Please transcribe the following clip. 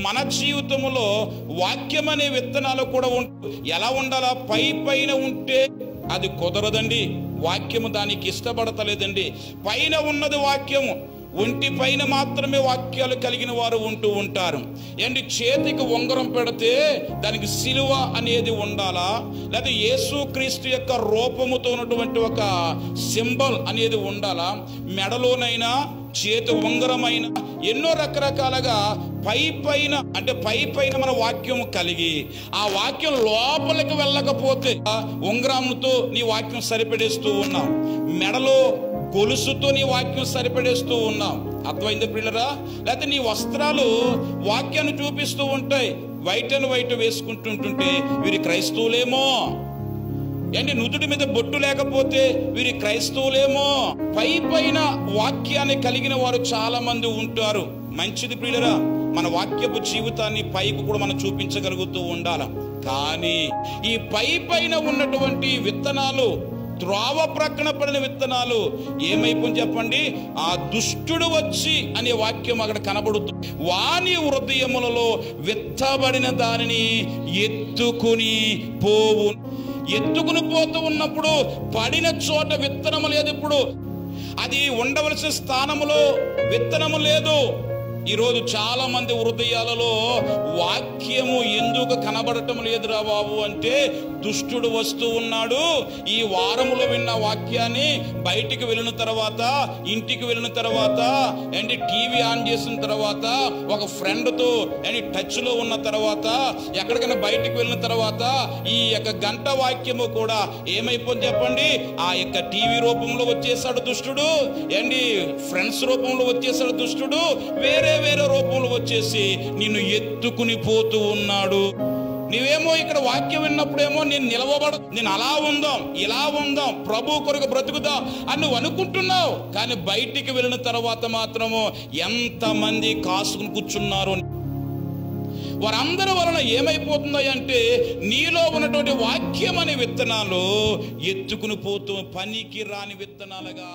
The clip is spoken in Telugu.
మన జీవితంలో వాక్యం అనే విత్తనాలు కూడా ఎలా ఉండాలా? పైన ఉంటే అది కుదరదండి. వాక్యము దానికి ఇష్టపడతలేదండి. పైన ఉన్నది వాక్యము, ఒంటి పైన మాత్రమే వాక్యాలు కలిగిన వారు ఉంటూ ఉంటారు. చేతికి ఉంగరం పెడితే దానికి సిలువ అనేది ఉండాలా, లేదా యేసుక్రీస్తు యొక్క రూపముతో ఉన్నటువంటి ఒక సింబల్ అనేది ఉండాలా? మెడలోనైనా చేతి ఉంగరమైన ఎన్నో రకరకాలుగా పైన మన వాక్యం కలిగి ఆ వాక్యం లోపలికి వెళ్ళకపోతే ఉంగరంతో నీ వాక్యం సరిపడేస్తూ ఉన్నాం, మెడలో గొలుసుతో నీ వాక్యం సరిపడేస్తూ ఉన్నాం. అర్థమైంది ప్రియులరా? లేకపోతే నీ వస్త్రాలు వాక్యాన్ని చూపిస్తూ ఉంటాయి, వైట్ అండ్ వైట్ వేసుకుంటుంటుంటే వీరి క్రైస్తవులేమో. నుదుటి మీద బొట్టు లేకపోతే వీరి క్రైస్తవులేమో. పైన వాక్యాన్ని కలిగిన వారు చాలా మంది ఉంటారు. మంచిది ప్రియులరా, మన వాక్యపు జీవితాన్ని పైకి కూడా మనం చూపించగలుగుతూ ఉండాలి. కానీ ఈ పైన ఉన్నటువంటి విత్తనాలు, త్రోవ ప్రక్కన పడిన విత్తనాలు ఏమైపోయి చెప్పండి? ఆ దుష్టుడు వచ్చి అనే వాక్యం అక్కడ కనబడుతుంది. వాని హృదయములలో విత్తబడిన దానిని ఎత్తుకుని పోతూ ఉన్నప్పుడు పడిన చోట విత్తనము లేదు. ఇప్పుడు అది ఉండవలసిన స్థానములో విత్తనము లేదు. ఈరోజు చాలా మంది హృదయాలలో వాక్యము ఎందుకు కనబడటం లేదురా బాబు అంటే, దుష్టుడు వస్తూ ఉన్నాడు. ఈ వారములో విన్న వాక్యాన్ని బయటికి వెళ్ళిన తర్వాత, ఇంటికి వెళ్ళిన తర్వాత, టీవీ ఆన్ చేసిన తర్వాత, ఒక ఫ్రెండ్తో టచ్ లో ఉన్న తర్వాత, ఎక్కడికైనా బయటికి వెళ్ళిన తర్వాత ఈ యొక్క గంట వాక్యము కూడా ఏమైపోయింది చెప్పండి? ఆ యొక్క టీవీ రూపంలో వచ్చేసాడు దుష్టుడు, ఫ్రెండ్స్ రూపంలో వచ్చేసాడు దుష్టుడు, వేరే రూపంలో వచ్చేసి నిన్ను ఎత్తుకుని పోతూ ఉన్నాడు. నీవేమో ఇక్కడ వాక్యం విన్నప్పుడేమో నేను నేను అలా ఉందాం, ఇలా ఉందాం, ప్రభు కొరకు బ్రతుకుదాం అని నువ్వు అనుకుంటున్నావు. కానీ బయటికి వెళ్ళిన తర్వాత మాత్రము ఎంతమంది కాసుకుని కూర్చున్నారు. వారందరి వలన ఏమైపోతున్నాయి అంటే, నీలో ఉన్నటువంటి వాక్యం అనే విత్తనాలు ఎత్తుకుని పోతూ పనికి రాని విత్తనాలుగా